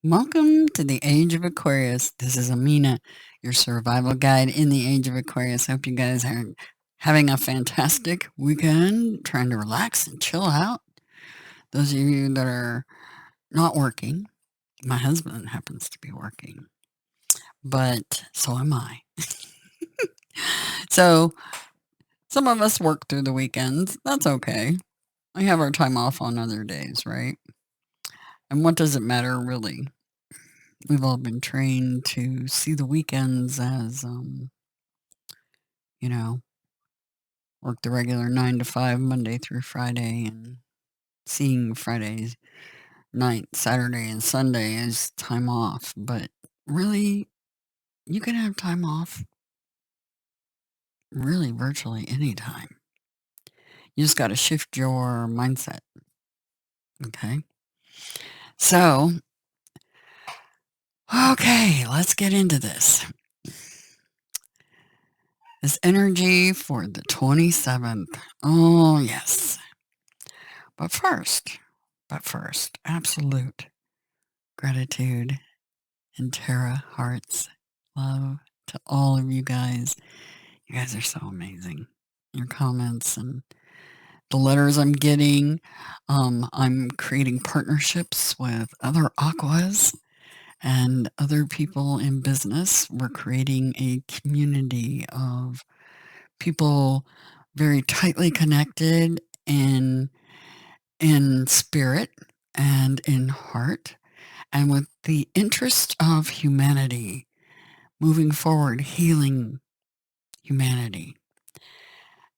Welcome to the Age of Aquarius. This is Amina, your survival guide in the Age of Aquarius. Hope you guys are having a fantastic weekend, trying to relax and chill out. Those of you that are not working, my husband happens to be working, but so am I. So some of us work through the weekends. That's okay. We have our time off on other days, right? And what does it matter, really? We've all been trained to see the weekends as, you know, work the regular 9 to 5, Monday through Friday, and seeing Fridays night, Saturday, and Sunday as time off. But really, you can have time off really virtually anytime. You just got to shift your mindset. Okay. So, okay, let's get into this. This energy for the 27th. Oh, yes. But first, absolute gratitude and Terra hearts love to all of you guys. You guys are so amazing. Your comments and the letters I'm getting. I'm creating partnerships with other aquas and other people in business. We're creating a community of people very tightly connected in spirit and in heart, and with the interest of humanity moving forward, healing humanity.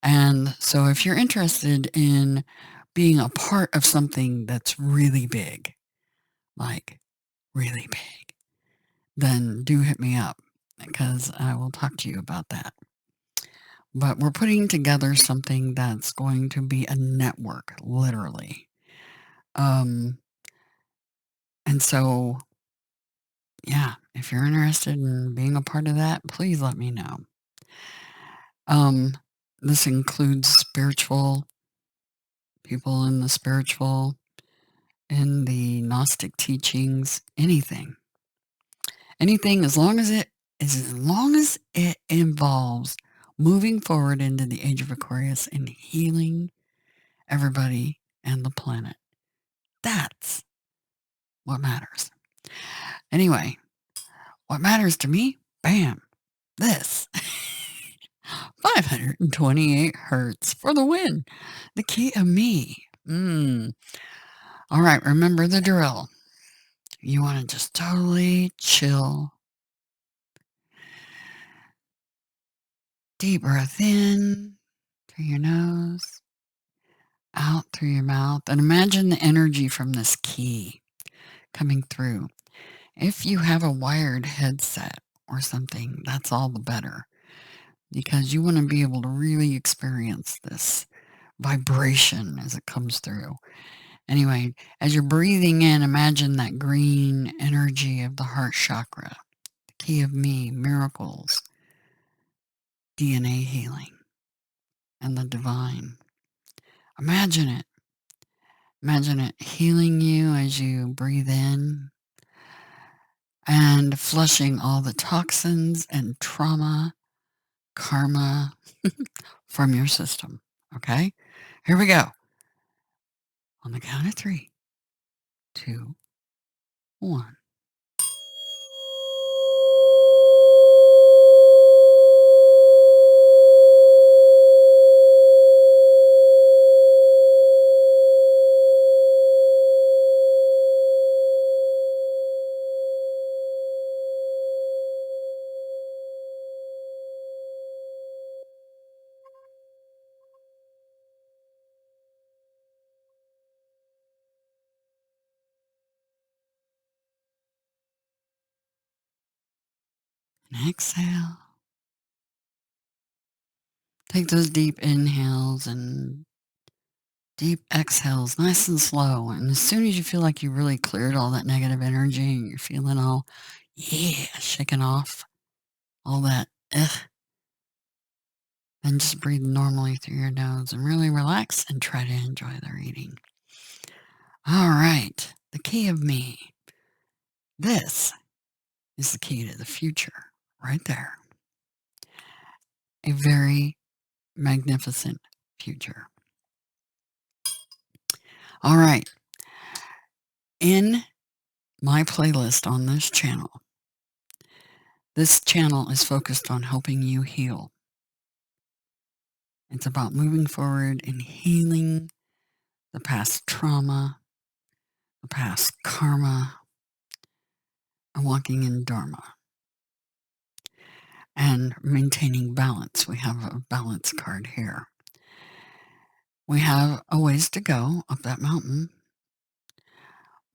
And so if you're interested in being a part of something that's really big, like really big, then do hit me up because I will talk to you about that. But we're putting together something that's going to be a network, literally. Um, and so, yeah, if you're interested in being a part of that, please let me know. Um, this includes spiritual people in the spiritual, in the Gnostic teachings, anything. Anything as long as it involves moving forward into the age of Aquarius and healing everybody and the planet. That's what matters. Anyway, what matters to me? Bam. This. 528 hertz for the win. The key of me. All right, remember the drill. You want to just totally chill. Deep breath in through your nose, out through your mouth, and imagine the energy from this key coming through. If you have a wired headset or something, that's all the better because you want to be able to really experience this vibration as it comes through. Anyway, as you're breathing in, imagine that green energy of the heart chakra, the key of me, miracles, DNA healing, and the divine. Imagine it. Imagine it healing you as you breathe in and flushing all the toxins and trauma, karma from your system. Okay? Here we go. On the count of 3, 2, 1. And exhale. Take those deep inhales and deep exhales, nice and slow. And as soon as you feel like you really cleared all that negative energy and you're feeling all, yeah, shaking off all that, then just breathe normally through your nose and really relax and try to enjoy the reading. All right, the key of me. This is the key to the future right there. A very magnificent future. All right. In my playlist on this channel is focused on helping you heal. It's about moving forward and healing the past trauma, the past karma, and walking in dharma and maintaining balance. We have a balance card here. We have a ways to go up that mountain,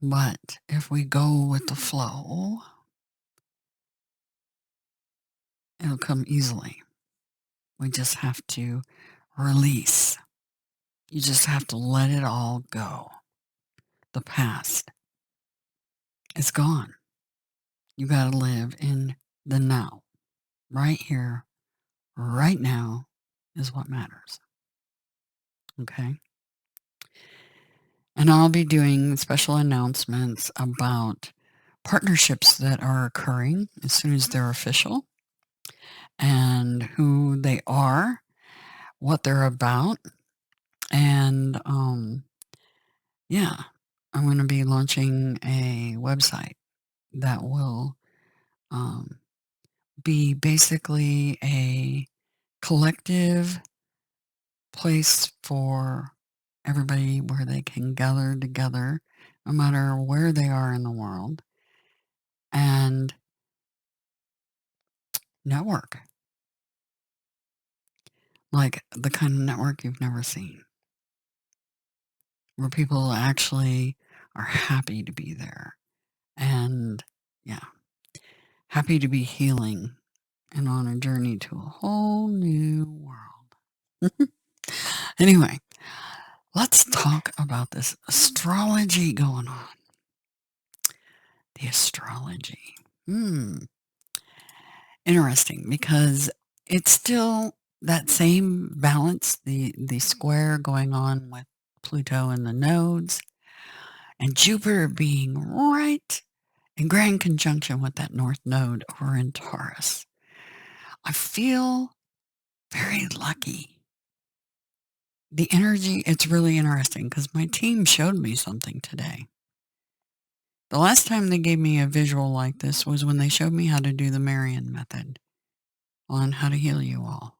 but if we go with the flow, it'll come easily. We just have to release. You just have to let it all go. The past is gone. You got to live in the now. Right here, right now is what matters. Okay? And I'll be doing special announcements about partnerships that are occurring as soon as they're official and who they are, what they're about. And yeah, I'm going to be launching a website that will be basically a collective place for everybody where they can gather together no matter where they are in the world and network, like the kind of network you've never seen, where people actually are happy to be there and, yeah, happy to be healing and on a journey to a whole new world. Anyway, let's talk about this astrology going on. The astrology. Interesting, because it's still that same balance, the square going on with Pluto and the nodes, and Jupiter being right in grand conjunction with that north node over in Taurus. I feel very lucky. The energy, it's really interesting because my team showed me something today. The last time they gave me a visual like this was when they showed me how to do the Marian method on how to heal you all.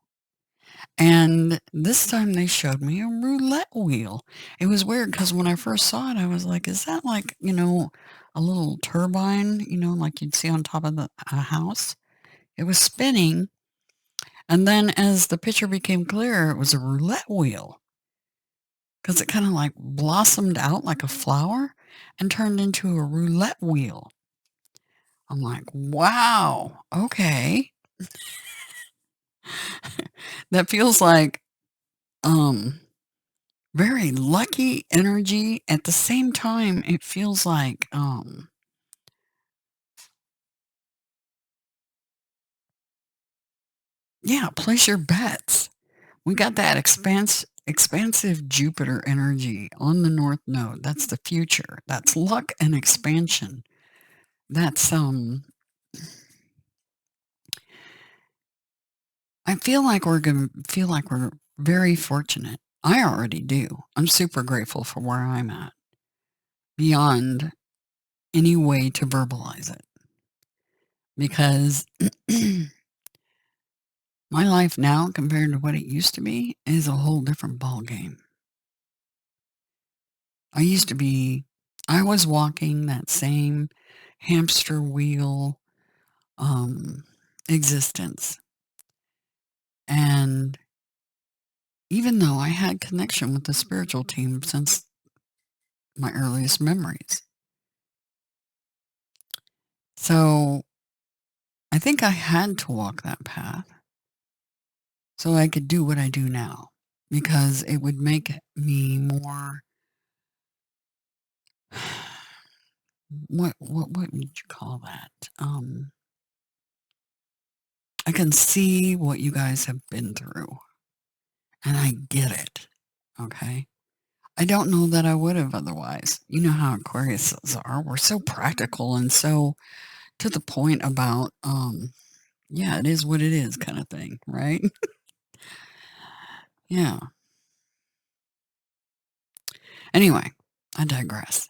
And this time they showed me a roulette wheel. It was weird because when I first saw it, I was like, is that like, a little turbine, like you'd see on top of a house? It was spinning. And then as the picture became clearer, it was a roulette wheel because it kind of like blossomed out like a flower and turned into a roulette wheel. I'm like, wow, okay. That feels like very lucky energy. At the same time, it feels like yeah, place your bets. We got that expansive Jupiter energy on the north node. That's the future. That's luck and expansion. That's I feel like we're going to feel like we're very fortunate. I already do. I'm super grateful for where I'm at, beyond any way to verbalize it. Because my life now compared to what it used to be is a whole different ball game. I was walking that same hamster wheel existence. And even though I had connection with the spiritual team since my earliest memories. So I think I had to walk that path so I could do what I do now, because it would make me more, what would you call that? I can see what you guys have been through, and I get it. Okay. I don't know that I would have otherwise. You know how Aquariuses are. We're so practical and so to the point about, yeah, it is what it is kind of thing, right? Yeah. Anyway, I digress.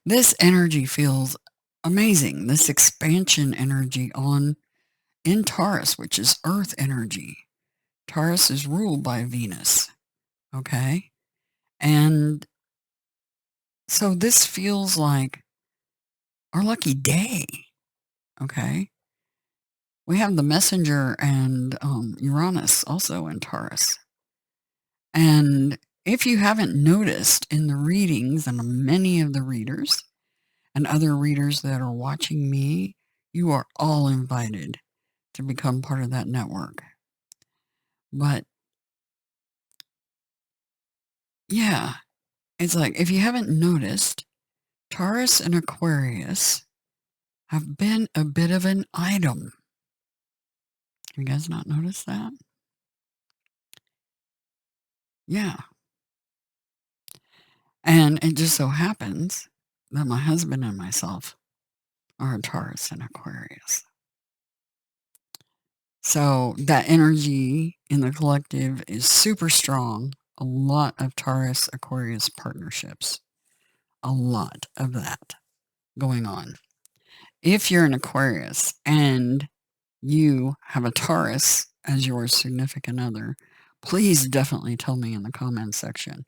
This energy feels amazing. This expansion energy on in Taurus, which is earth energy. Taurus is ruled by Venus. Okay. And so this feels like our lucky day. Okay. We have the messenger and Uranus also in Taurus. And if you haven't noticed in the readings and many of the readers and other readers that are watching me, you are all invited to become part of that network. But yeah, it's like if you haven't noticed, Taurus and Aquarius have been a bit of an item. You guys not noticed that? Yeah. And it just so happens that my husband and myself are a Taurus and Aquarius. So that energy in the collective is super strong. A lot of Taurus Aquarius partnerships. A lot of that going on. If you're an Aquarius and you have a Taurus as your significant other, please definitely tell me in the comments section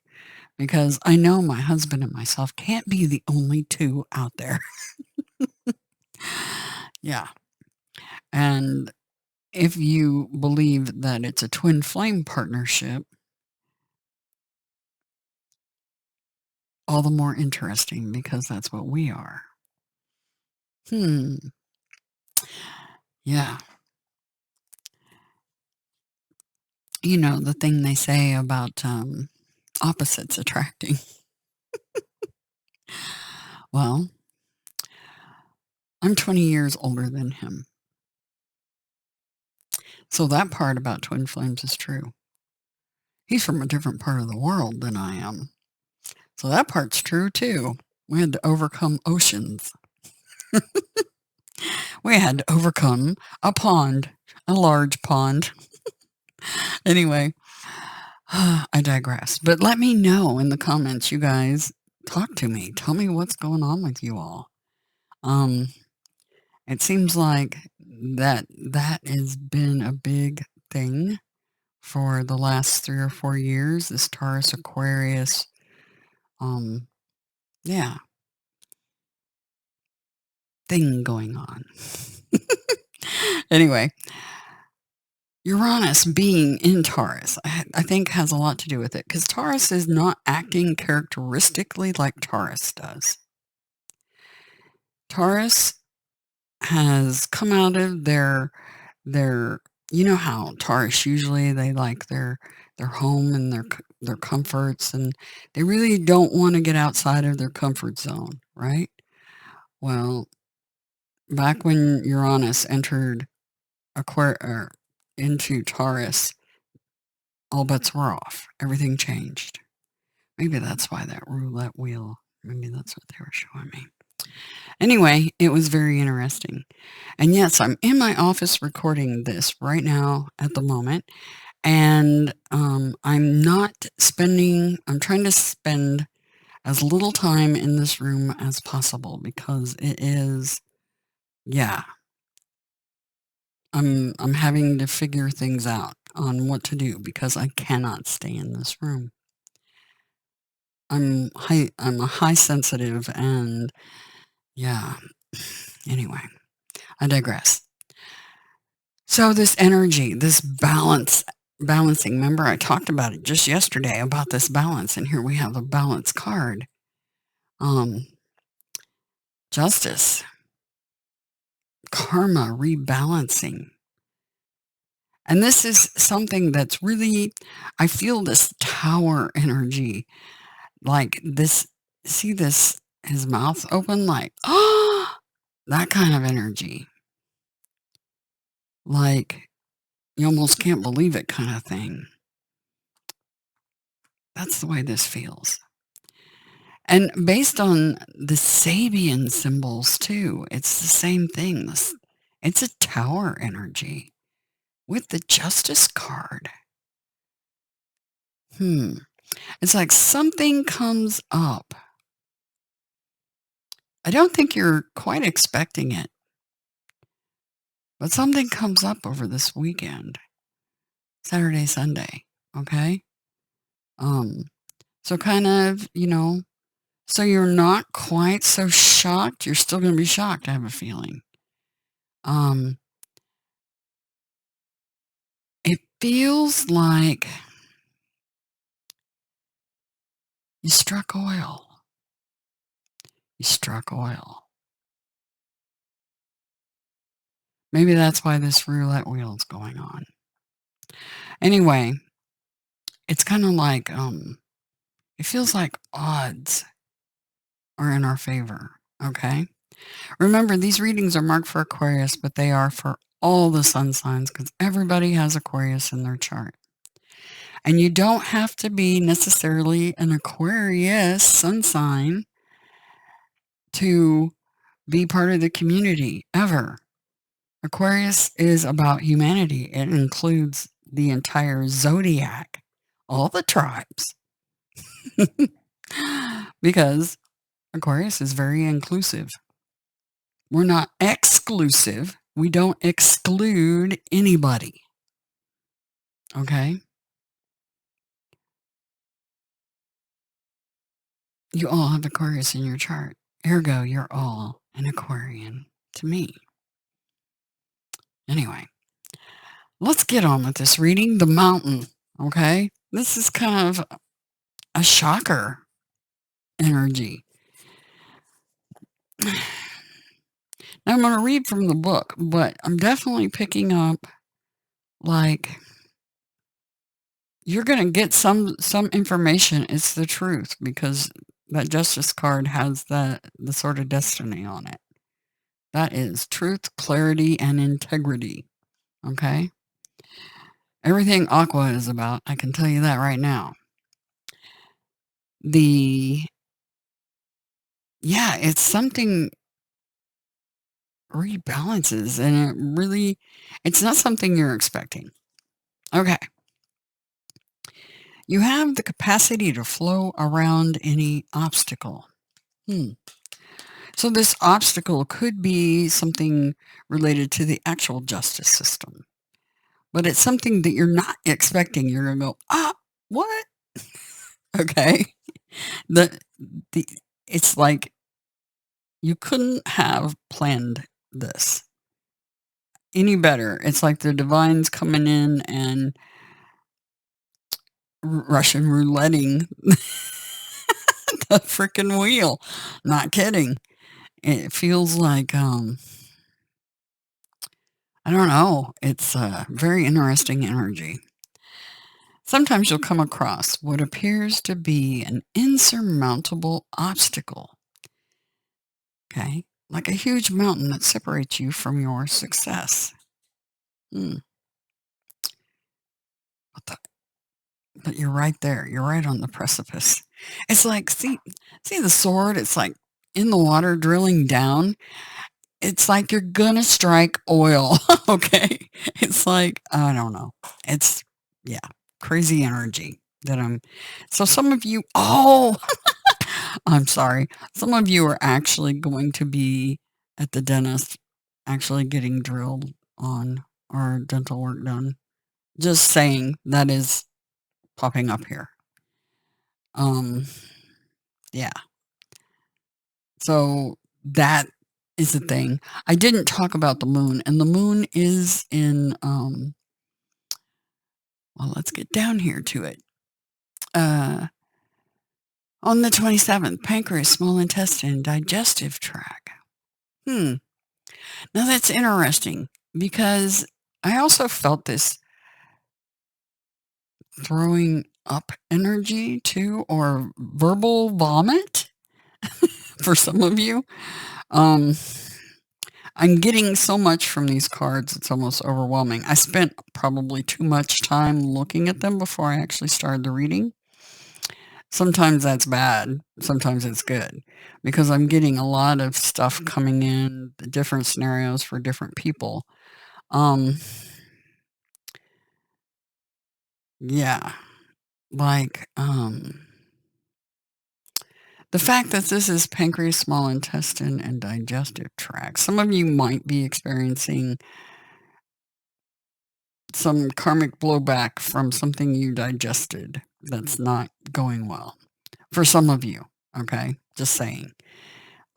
because I know my husband and myself can't be the only two out there. Yeah. And if you believe that it's a twin flame partnership, all the more interesting because that's what we are. Yeah. You know, the thing they say about opposites attracting. Well, I'm 20 years older than him. So that part about twin flames is true. He's from a different part of the world than I am. So that part's true too. We had to overcome oceans. We had to overcome a pond, a large pond. Anyway, I digress. But let me know in the comments, you guys. Talk to me. Tell me what's going on with you all. It seems like that has been a big thing for the last 3 or 4 years, this Taurus Aquarius, yeah, thing going on. Anyway, Uranus being in Taurus, I think has a lot to do with it because Taurus is not acting characteristically like Taurus does. Taurus has come out of their you know how Taurus usually they like their home and their comforts and they really don't want to get outside of their comfort zone, right? Well, back when Uranus entered into Taurus, all bets were off. Everything changed. Maybe that's why that roulette wheel, maybe that's what they were showing me. Anyway, it was very interesting. And yes, I'm in my office recording this right now at the moment. And I'm trying to spend as little time in this room as possible because it is, yeah, I'm having to figure things out on what to do because I cannot stay in this room. I'm a high sensitive and yeah. Anyway, I digress. So this energy, this balancing, remember I talked about it just yesterday about this balance, and here we have a balance card. Justice, karma, rebalancing. And this is something that's really, I feel this tower energy, like this, see this, his mouth open, like, oh, that kind of energy. Like, you almost can't believe it kind of thing. That's the way this feels. And based on the Sabian symbols too, it's the same thing. It's a tower energy with the Justice card. It's like something comes up. I don't think you're quite expecting it, but something comes up over this weekend, Saturday, Sunday. Okay. So kind of, so you're not quite so shocked. You're still going to be shocked, I have a feeling. It feels like you struck oil. You struck oil. Maybe that's why this roulette wheel is going on. Anyway, it's kind of like, it feels like odds are in our favor. Okay. Remember, these readings are marked for Aquarius, but they are for all the sun signs because everybody has Aquarius in their chart. And you don't have to be necessarily an Aquarius sun sign to be part of the community ever. Aquarius is about humanity. It includes the entire zodiac, all the tribes, because Aquarius is very inclusive. We're not exclusive. We don't exclude anybody. Okay? You all have Aquarius in your chart. Ergo, you're all an Aquarian to me. Anyway, let's get on with this reading. The Mountain. Okay? This is kind of a shocker energy. Now, I'm going to read from the book, but I'm definitely picking up, like, you're going to get some information. It's the truth, because that Justice card has the sort of destiny on it. That is truth, clarity, and integrity. Okay? Everything Aqua is about, I can tell you that right now. It's something rebalances, and it's not something you're expecting. Okay. You have the capacity to flow around any obstacle. So this obstacle could be something related to the actual justice system, but it's something that you're not expecting. You're going to go, what? Okay. It's like you couldn't have planned this any better. It's like the divine's coming in and Russian rouletting the freaking wheel. Not kidding. It feels like, I don't know. It's a very interesting energy. Sometimes you'll come across what appears to be an insurmountable obstacle. Okay? Like a huge mountain that separates you from your success. But you're right there. You're right on the precipice. It's like, see the sword? It's like in the water drilling down. It's like you're gonna strike oil. Okay? It's like, I don't know. It's, crazy energy so some of you, I'm sorry. Some of you are actually going to be at the dentist actually getting drilled on or dental work done. Just saying, that is popping up here. Yeah. So that is the thing. I didn't talk about the moon, and the moon is in, well, let's get down here to it. On the 27th, pancreas, small intestine, digestive tract. Now that's interesting because I also felt this throwing up energy too, or verbal vomit for some of you. I'm getting so much from these cards, it's almost overwhelming. I spent probably too much time looking at them before I actually started the reading. Sometimes that's bad, sometimes it's good, because I'm getting a lot of stuff coming in, different scenarios for different people. Um, yeah, like, the fact that this is pancreas, small intestine, and digestive tract. Some of you might be experiencing some karmic blowback from something you digested that's not going well. For some of you, okay? Just saying.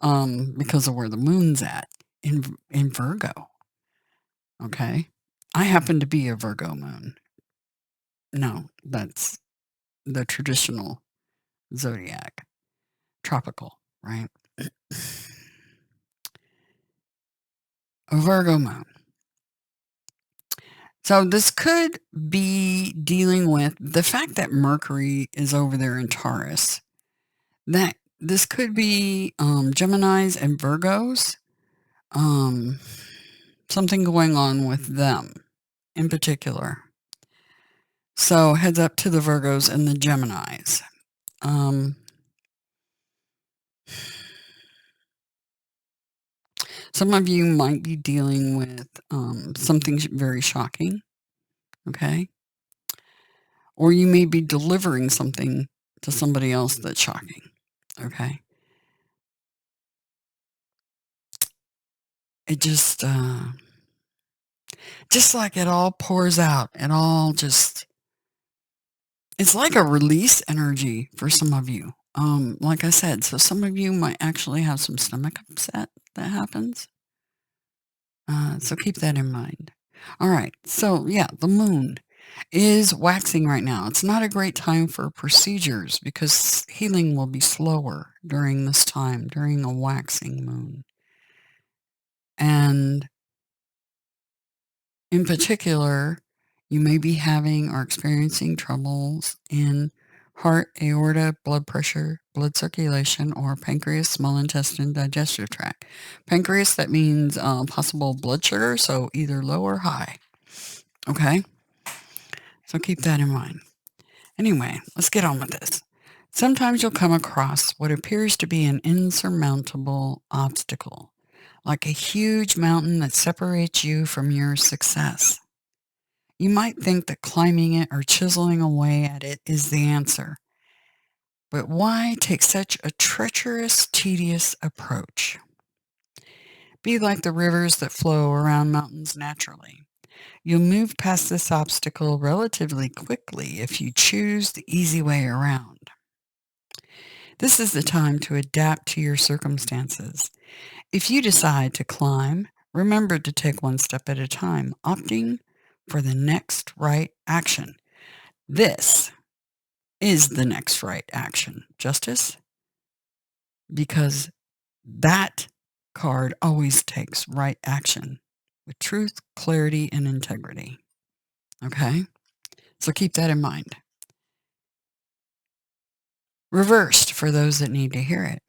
Because of where the moon's at in Virgo, okay? I happen to be a Virgo moon. No, that's the traditional zodiac, tropical, right? A Virgo moon. So this could be dealing with the fact that Mercury is over there in Taurus. That this could be Geminis and Virgos. Um, something going on with them in particular. So heads up to the Virgos and the Geminis. Um, some of you might be dealing with something very shocking, okay? Or you may be delivering something to somebody else that's shocking, okay? It just like it all pours out. It all just, it's like a release energy for some of you. Like I said, so some of you might actually have some stomach upset that happens. So keep that in mind. All right. So yeah, the moon is waxing right now. It's not a great time for procedures because healing will be slower during this time, during a waxing moon. And in particular, you may be having or experiencing troubles in heart, aorta, blood pressure, blood circulation, or pancreas, small intestine, digestive tract. Pancreas, that means possible blood sugar, so either low or high. Okay? So keep that in mind. Anyway, let's get on with this. Sometimes you'll come across what appears to be an insurmountable obstacle, like a huge mountain that separates you from your success. You might think that climbing it or chiseling away at it is the answer. But why take such a treacherous, tedious approach? Be like the rivers that flow around mountains naturally. You'll move past this obstacle relatively quickly if you choose the easy way around. This is the time to adapt to your circumstances. If you decide to climb, remember to take one step at a time, opting for the next right action. This is the next right action, Justice, because that card always takes right action with truth, clarity, and integrity. Okay? So keep that in mind. Reversed for those that need to hear it.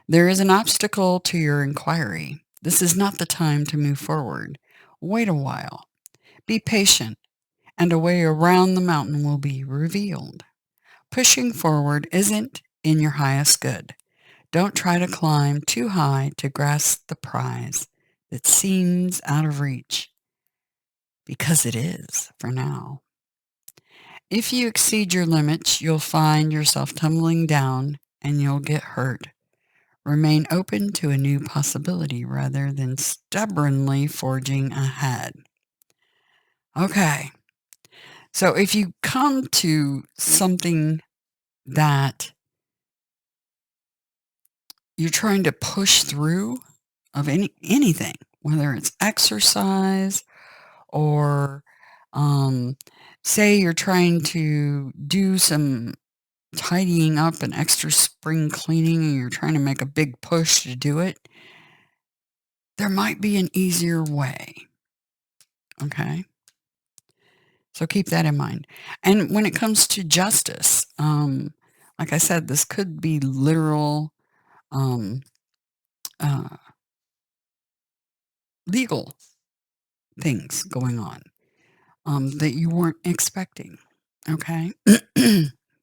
There is an obstacle to your inquiry. This is not the time to move forward. Wait a while. Be patient, and a way around the mountain will be revealed. Pushing forward isn't in your highest good. Don't try to climb too high to grasp the prize that seems out of reach, because it is for now. If you exceed your limits, you'll find yourself tumbling down and you'll get hurt. Remain open to a new possibility rather than stubbornly forging ahead. Okay. So if you come to something that you're trying to push through of anything, whether it's exercise or say you're trying to do some tidying up and extra spring cleaning and you're trying to make a big push to do it, there might be an easier way. Okay. So keep that in mind. And when it comes to justice, like I said, this could be literal um, uh, legal things going on that you weren't expecting. Okay.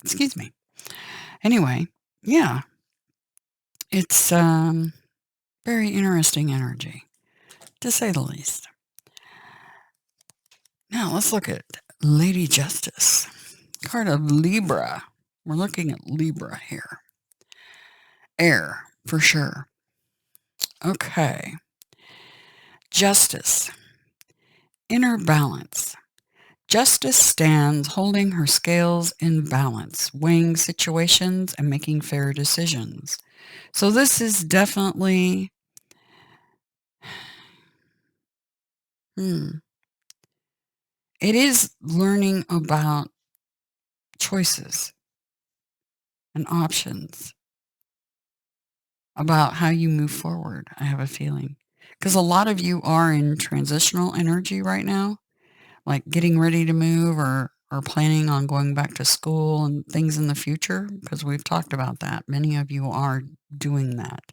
Excuse me. Anyway, yeah, it's very interesting energy, to say the least. Now let's look at Lady Justice, card of Libra. We're looking at Libra here. Air, for sure. Okay. Justice. Inner balance. Justice stands holding her scales in balance, weighing situations and making fair decisions. So this is definitely, it is learning about choices and options, about how you move forward, I have a feeling. Because a lot of you are in transitional energy right now, like getting ready to move or planning on going back to school and things in the future, because we've talked about that. Many of you are doing that.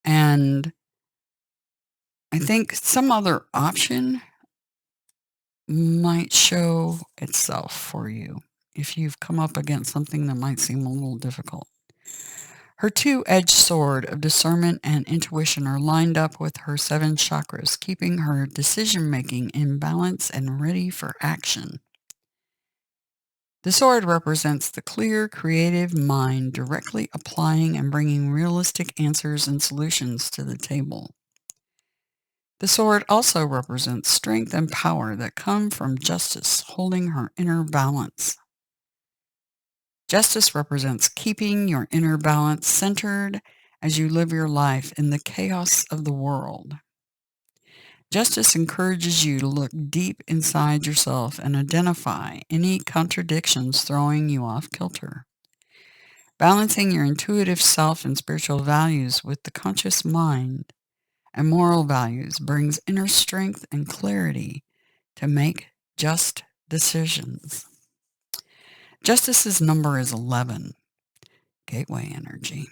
And I think some other option might show itself for you if you've come up against something that might seem a little difficult. Her two-edged sword of discernment and intuition are lined up with her 7 chakras, keeping her decision-making in balance and ready for action. The sword represents the clear, creative mind directly applying and bringing realistic answers and solutions to the table. The sword also represents strength and power that come from justice, holding her inner balance. Justice represents keeping your inner balance centered as you live your life in the chaos of the world. Justice encourages you to look deep inside yourself and identify any contradictions throwing you off kilter. Balancing your intuitive self and spiritual values with the conscious mind and moral values brings inner strength and clarity to make just decisions. Justice's number is 11, gateway energy.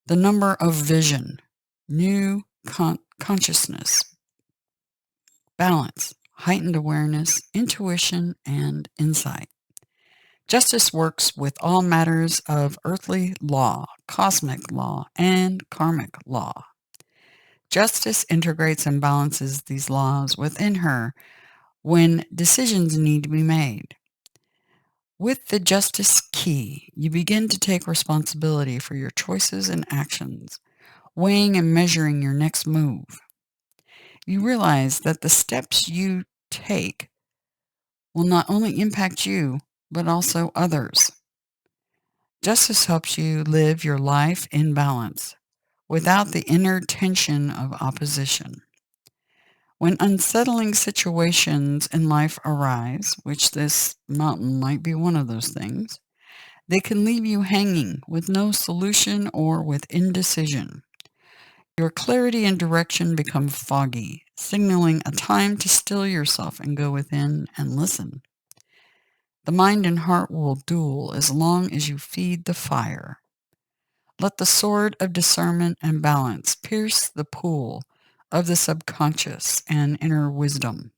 The number of vision, new consciousness, balance, heightened awareness, intuition, and insight. Justice works with all matters of earthly law, cosmic law, and karmic law. Justice integrates and balances these laws within her when decisions need to be made. With the justice key, you begin to take responsibility for your choices and actions, weighing and measuring your next move. You realize that the steps you take will not only impact you, but also others. Justice helps you live your life in balance, without the inner tension of opposition. When unsettling situations in life arise, which this mountain might be one of those things, they can leave you hanging with no solution or with indecision. Your clarity and direction become foggy, signaling a time to still yourself and go within and listen. The mind and heart will duel as long as you feed the fire. Let the sword of discernment and balance pierce the pool of the subconscious and inner wisdom.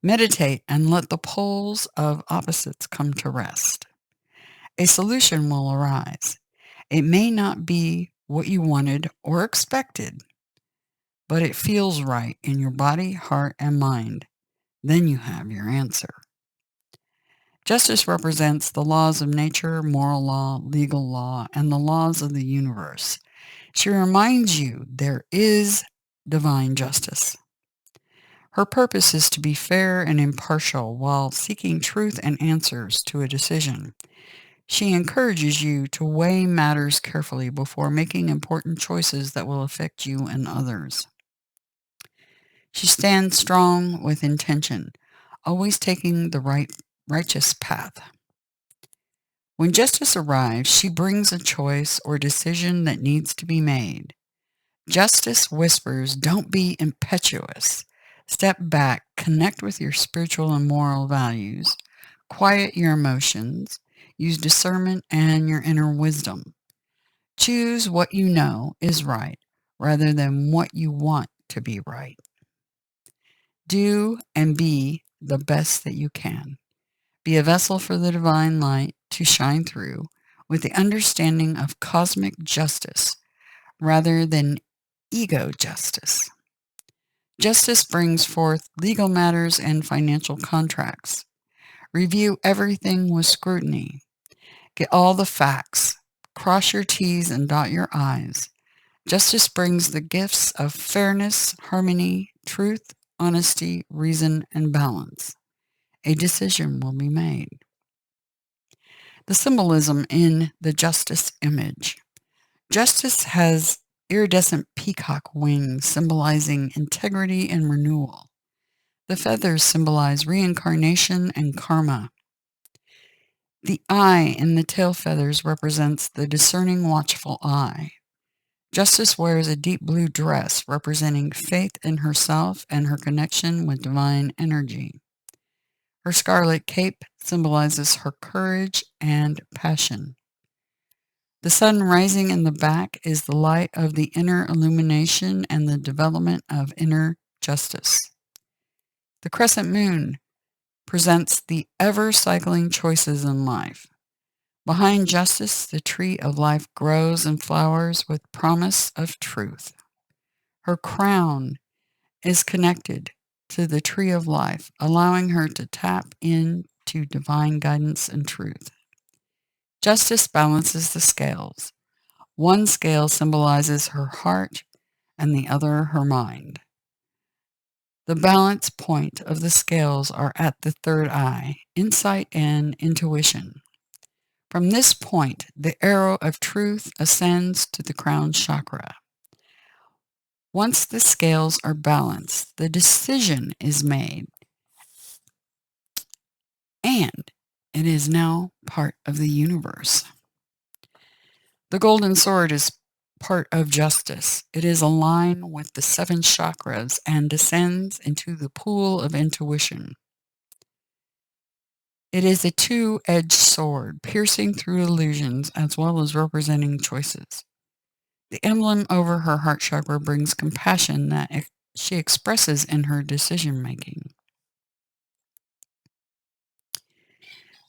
Meditate and let the poles of opposites come to rest. A solution will arise. It may not be what you wanted or expected, but it feels right in your body, heart, and mind. Then you have your answer. Justice represents the laws of nature, moral law, legal law, and the laws of the universe. She reminds you there is divine justice. Her purpose is to be fair and impartial while seeking truth and answers to a decision. She encourages you to weigh matters carefully before making important choices that will affect you and others. She stands strong with intention, always taking the righteous path. When justice arrives, she brings a choice or decision that needs to be made. Justice whispers, don't be impetuous. Step back, connect with your spiritual and moral values, quiet your emotions, use discernment and your inner wisdom. Choose what you know is right rather than what you want to be right. Do and be the best that you can. Be a vessel for the divine light to shine through with the understanding of cosmic justice rather than ego justice. Justice brings forth legal matters and financial contracts. Review everything with scrutiny. Get all the facts. Cross your T's and dot your I's. Justice brings the gifts of fairness, harmony, truth, honesty, reason, and balance. A decision will be made. The symbolism in the justice image. Justice has iridescent peacock wings symbolizing integrity and renewal. The feathers symbolize reincarnation and karma. The eye in the tail feathers represents the discerning, watchful eye. Justice wears a deep blue dress representing faith in herself and her connection with divine energy. Her scarlet cape symbolizes her courage and passion. The sun rising in the back is the light of the inner illumination and the development of inner justice. The crescent moon presents the ever-cycling choices in life. Behind justice, the tree of life grows and flowers with promise of truth. Her crown is connected to the tree of life, allowing her to tap into divine guidance and truth. Justice balances the scales. One scale symbolizes her heart and the other her mind. The balance point of the scales are at the third eye, insight and intuition. From this point, the arrow of truth ascends to the crown chakra. Once the scales are balanced, the decision is made, and it is now part of the universe. The golden sword is part of justice. It is aligned with the 7 chakras and descends into the pool of intuition. It is a two-edged sword, piercing through illusions as well as representing choices. The emblem over her heart chakra brings compassion that she expresses in her decision-making.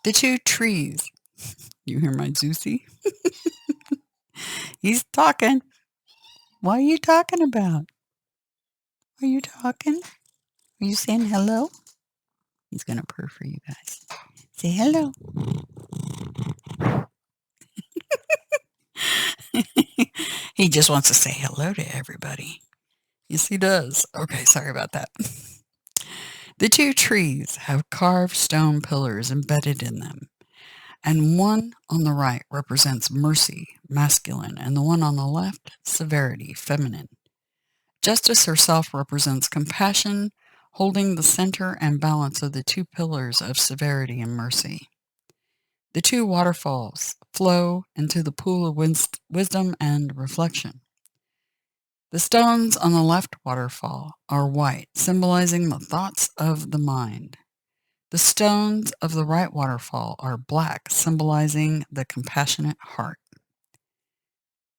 The 2 trees. You hear my Zeusy? He's talking. What are you talking about? Are you talking? Are you saying hello? He's going to purr for you guys. Say hello. He just wants to say hello to everybody. Yes, he does. Okay, sorry about that. The 2 trees have carved stone pillars embedded in them, and one on the right represents mercy, masculine, and the one on the left, severity, feminine. Justice herself represents compassion, holding the center and balance of the 2 pillars of severity and mercy. The 2 waterfalls flow into the pool of wisdom and reflection. The stones on the left waterfall are white, symbolizing the thoughts of the mind. The stones of the right waterfall are black, symbolizing the compassionate heart.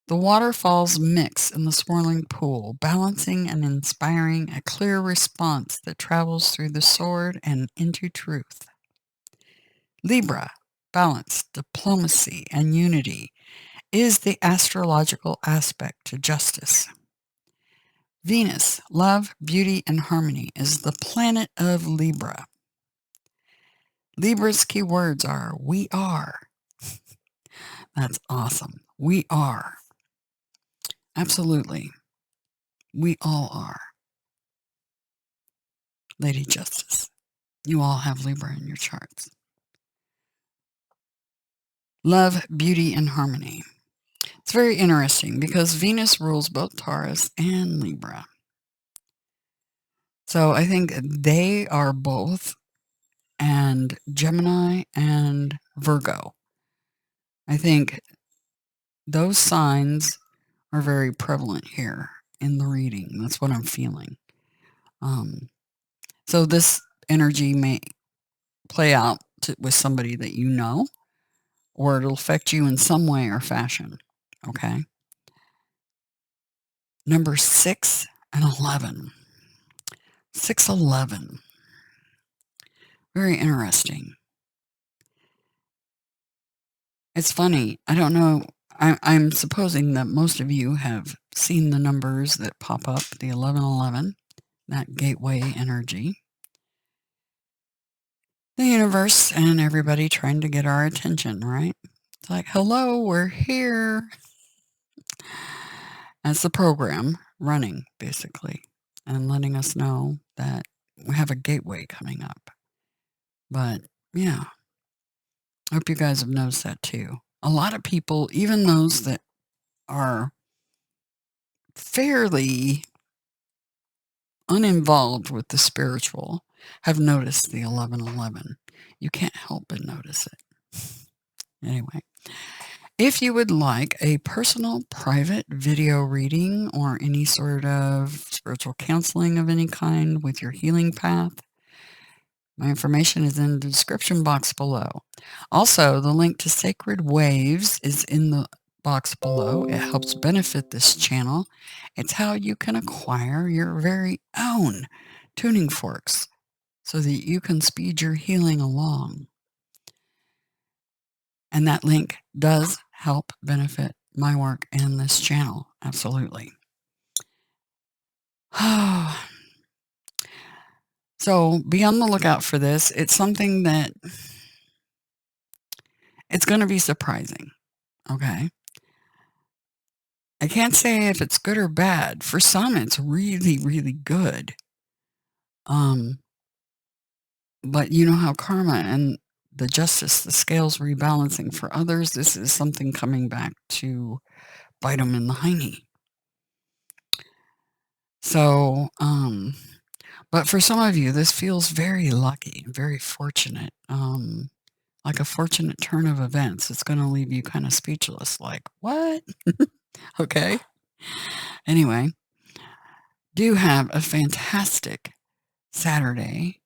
The waterfalls mix in the swirling pool, balancing and inspiring a clear response that travels through the sword and into truth. Libra, balance, diplomacy, and unity, is the astrological aspect to justice. Venus, love, beauty, and harmony, is the planet of Libra. Libra's key words are, we are. That's awesome. We are. Absolutely. We all are. Lady Justice, you all have Libra in your charts. Love, beauty, and harmony. It's very interesting because Venus rules both Taurus and Libra. So I think they are both, and Gemini and Virgo. I think those signs are very prevalent here in the reading. That's what I'm feeling. So this energy may play out with somebody that you know, or it'll affect you in some way or fashion. Okay. Number 6 and 11. 611. Very interesting. It's funny. I don't know. I'm supposing that most of you have seen the numbers that pop up, the 1111, that gateway energy. The universe and everybody trying to get our attention, right? It's like, hello, we're here. That's the program running, basically, and letting us know that we have a gateway coming up. But yeah, I hope you guys have noticed that too. A lot of people, even those that are fairly uninvolved with the spiritual, have noticed the 1111. You can't help but notice it. Anyway, if you would like a personal private video reading or any sort of spiritual counseling of any kind with your healing path, my information is in the description box below. Also, the link to Sacred Waves is in the box below. It helps benefit this channel. It's how you can acquire your very own tuning forks so that you can speed your healing along. And that link does help benefit my work and this channel. Absolutely. So be on the lookout for this. It's something that it's going to be surprising. Okay. I can't say if it's good or bad. For some, it's really, really good. But you know how karma and the justice, the scales rebalancing for others, this is something coming back to bite them in the hiney. So, but for some of you, this feels very lucky, very fortunate, like a fortunate turn of events. It's going to leave you kind of speechless, like, what? Okay. Anyway, do have a fantastic Saturday.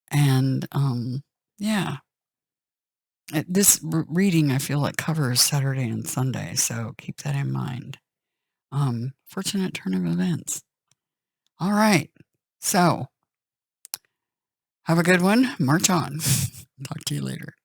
And yeah, this reading, I feel like, covers Saturday and Sunday. So keep that in mind. Fortunate turn of events. All right. So have a good one. March on. Talk to you later.